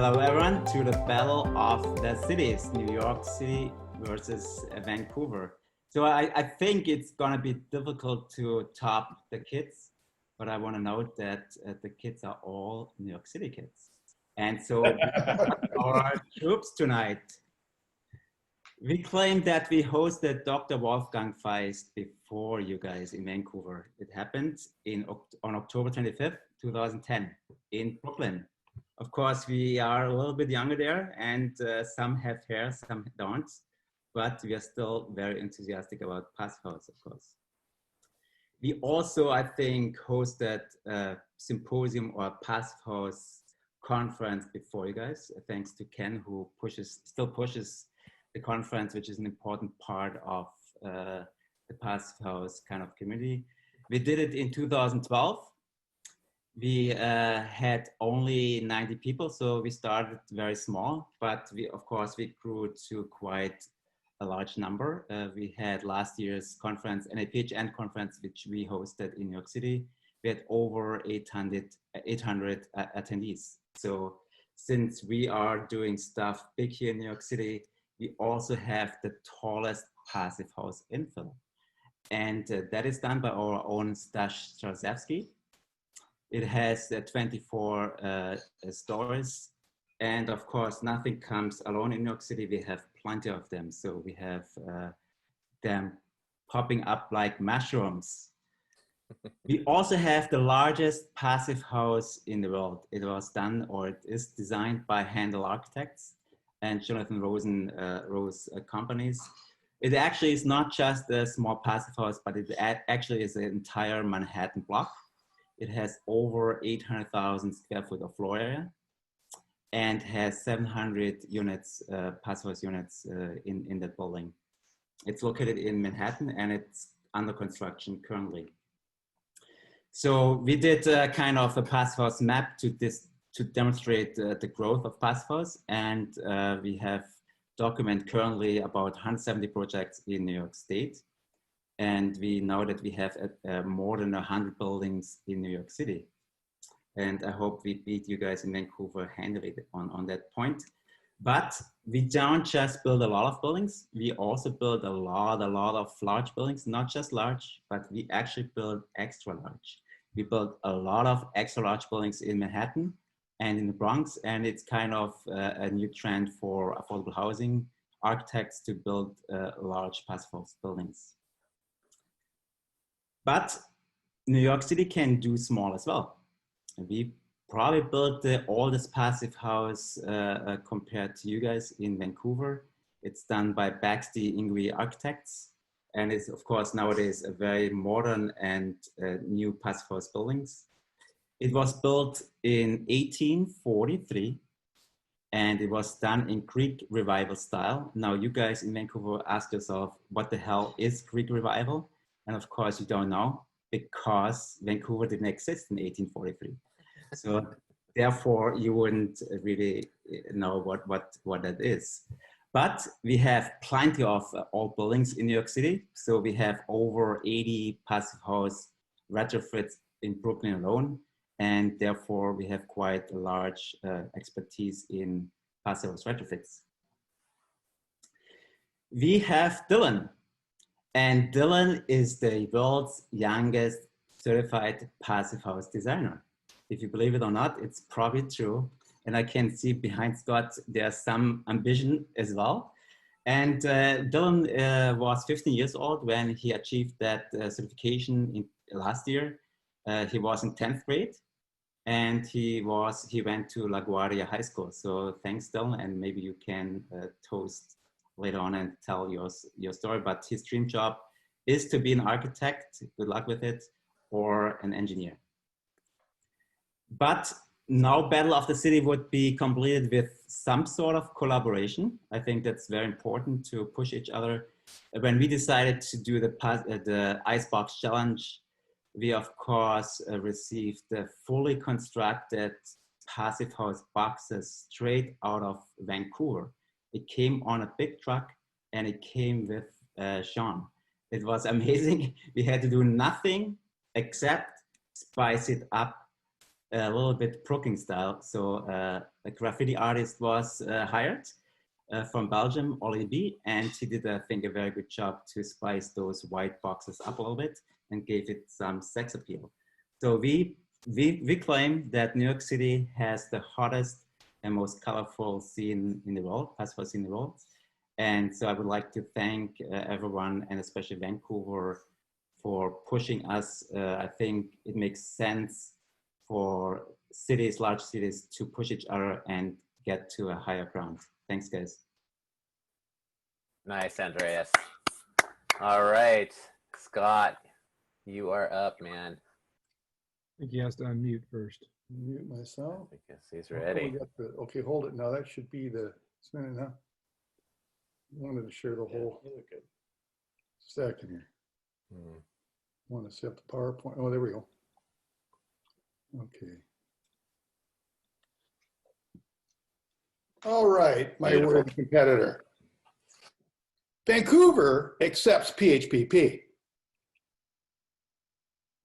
Hello everyone to the Battle of the Cities, New York City versus Vancouver. So I think it's gonna be difficult to top the kids, but I wanna note that the kids are all New York City kids. And so our troops tonight, we claim that we hosted Dr. Wolfgang Feist before you guys in Vancouver. It happened on October 25th, 2010 in Brooklyn. Of course, we are a little bit younger there, and some have hair, some don't, but we are still very enthusiastic about Passive House, of course. We also, I think, hosted a symposium or Passive House conference before you guys, thanks to Ken, who still pushes the conference, which is an important part of the Passive House kind of community. We did it in 2012. We had only 90 people, so we started very small, but of course, we grew to quite a large number. We had last year's conference, NAPHN conference, which we hosted in New York City. We had over 800 attendees. So since we are doing stuff big here in New York City, we also have the tallest Passive House infill. And that is done by our own Stash Strzelewski. It has 24 stories. And of course, nothing comes alone in New York City. We have plenty of them. So we have them popping up like mushrooms. We also have the largest Passive House in the world. It was done, or it is designed by Handel Architects and Jonathan Rose companies. It actually is not just a small Passive House, but it actually is an entire Manhattan block. It has over 800,000 square foot of floor area and has 700 units, Passive House units in that building. It's located in Manhattan and it's under construction currently. So we did kind of a Passive House map to demonstrate the growth of Passive House, and we have documented currently about 170 projects in New York State. And we know that we have more than 100 buildings in New York City. And I hope we beat you guys in Vancouver handily on that point. But we don't just build a lot of buildings. We also build a lot of large buildings, not just large, but we actually build extra large. We build a lot of extra large buildings in Manhattan and in the Bronx. And it's kind of a new trend for affordable housing architects to build large Passive House buildings. But New York City can do small as well. We probably built the oldest Passive House compared to you guys in Vancouver. It's done by Baxter Ingui Architects. And it's, of course, nowadays a very modern and new Passive House buildings. It was built in 1843, and it was done in Greek Revival style. Now, you guys in Vancouver ask yourself, what the hell is Greek Revival? And of course, you don't know, because Vancouver didn't exist in 1843. So therefore, you wouldn't really know what that is. But we have plenty of old buildings in New York City. So we have over 80 Passive House retrofits in Brooklyn alone. And therefore, we have quite a large expertise in Passive House retrofits. We have Dylan. And Dylan is the world's youngest certified Passive House designer. If you believe it or not, it's probably true. And I can see behind Scott, there's some ambition as well. And Dylan was 15 years old when he achieved that certification last year. He was in 10th grade and he went to LaGuardia High School. So thanks, Dylan, and maybe you can toast later on and tell your story, but his dream job is to be an architect, good luck with it, or an engineer. But now Battle of the City would be completed with some sort of collaboration. I think that's very important to push each other. When we decided to do the Icebox Challenge, we of course received the fully constructed Passive House boxes straight out of Vancouver. It came on a big truck and it came with Sean. It was amazing. We had to do nothing except spice it up a little bit Brooklyn style. So a graffiti artist was hired from Belgium, Ollie B, and he did, I think, a very good job to spice those white boxes up a little bit and gave it some sex appeal. So we claim that New York City has the hottest and most colorful scene in the world, Passive House in the world. And so I would like to thank everyone, and especially Vancouver, for pushing us. I think it makes sense for cities, large cities, to push each other and get to a higher ground. Thanks, guys. Nice, Andreas. All right, Scott, you are up, man. I think he has to unmute first. Mute myself. I guess he's ready. Okay, hold it. Now that should be the minute now. I wanted to share the whole second here. Want to set the PowerPoint. Oh, there we go. Okay. All right, my worthy competitor. Vancouver accepts PHPP.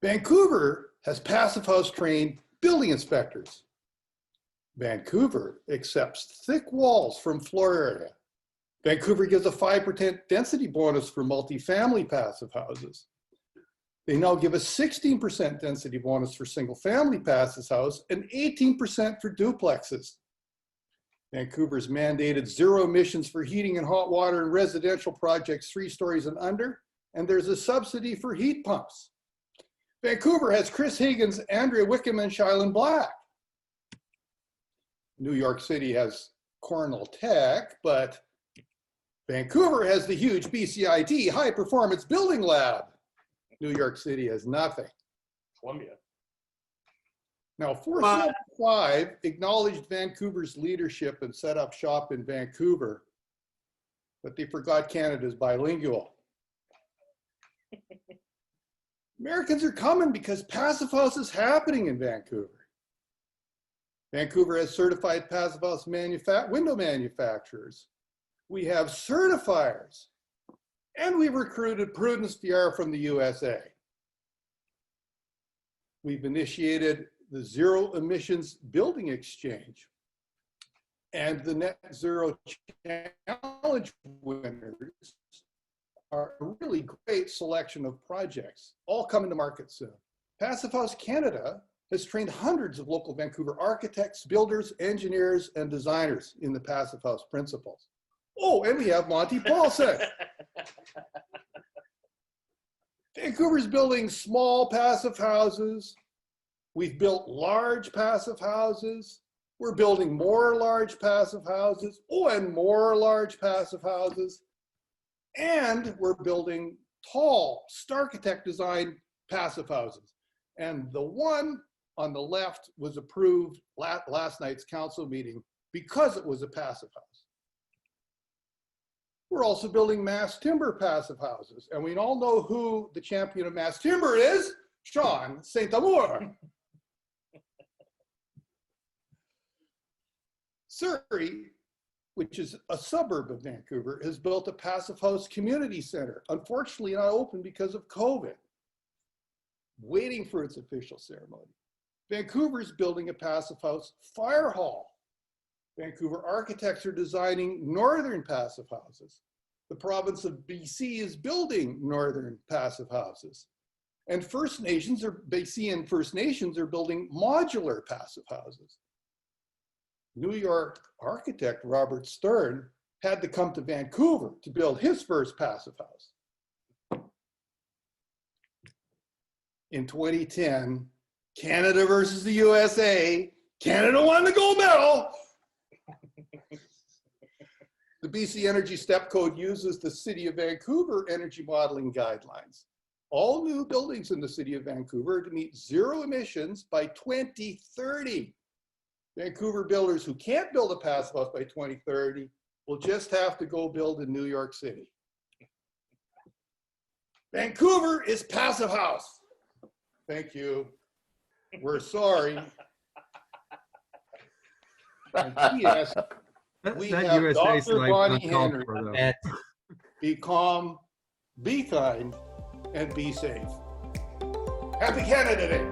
Vancouver has Passive House trained building inspectors. Vancouver accepts thick walls from floor area. Vancouver gives a 5% density bonus for multifamily passive houses. They now give a 16% density bonus for single family passive house and 18% for duplexes. Vancouver's mandated zero emissions for heating and hot water in residential projects 3 stories and under, and there's a subsidy for heat pumps. Vancouver has Chris Higgins, Andrea Wickham, and SAILEN Black. New York City has Cornell Tech, but Vancouver has the huge BCIT High Performance Building Lab. New York City has nothing. Columbia. Now, 475 acknowledged Vancouver's leadership and set up shop in Vancouver, but they forgot Canada's bilingual. Americans are coming because Passive House is happening in Vancouver. Vancouver has certified Passive House window manufacturers. We have certifiers, and we've recruited PRUDENCE VR from the USA. We've initiated the Zero Emissions Building Exchange, and the Net Zero Challenge winners are a really great selection of projects, all coming to market soon. Passive House Canada has trained hundreds of local Vancouver architects, builders, engineers, and designers in the Passive House principles. Oh, and we have Monte PAULSEN. Vancouver's building small passive houses. We've built large passive houses. We're building more large passive houses. Oh, and more large passive houses. And we're building tall, Starchitect designed passive houses. And the one on the left was approved last night's council meeting because it was a passive house. We're also building mass timber passive houses. And we all know who the champion of mass timber is, Sean Saint-Amour. Surrey, which is a suburb of Vancouver, has built a Passive House community center. Unfortunately not open because of COVID. Waiting for its official ceremony. Vancouver's building a Passive House fire hall. Vancouver architects are designing northern passive houses. The province of BC is building northern passive houses. And BC and First Nations are building modular passive houses. New York architect Robert Stern had to come to Vancouver to build his first passive house. In 2010, Canada versus the USA, Canada won the gold medal. The BC Energy Step Code uses the City of Vancouver energy modeling guidelines. All new buildings in the City of Vancouver are to meet zero emissions by 2030. Vancouver builders who can't build a passive house by 2030 will just have to go build in New York City. Vancouver is Passive House. Thank you. We're sorry. And P.S. We have Dr. Bonnie Henry. Be calm, be kind, and be safe. Happy Canada Day.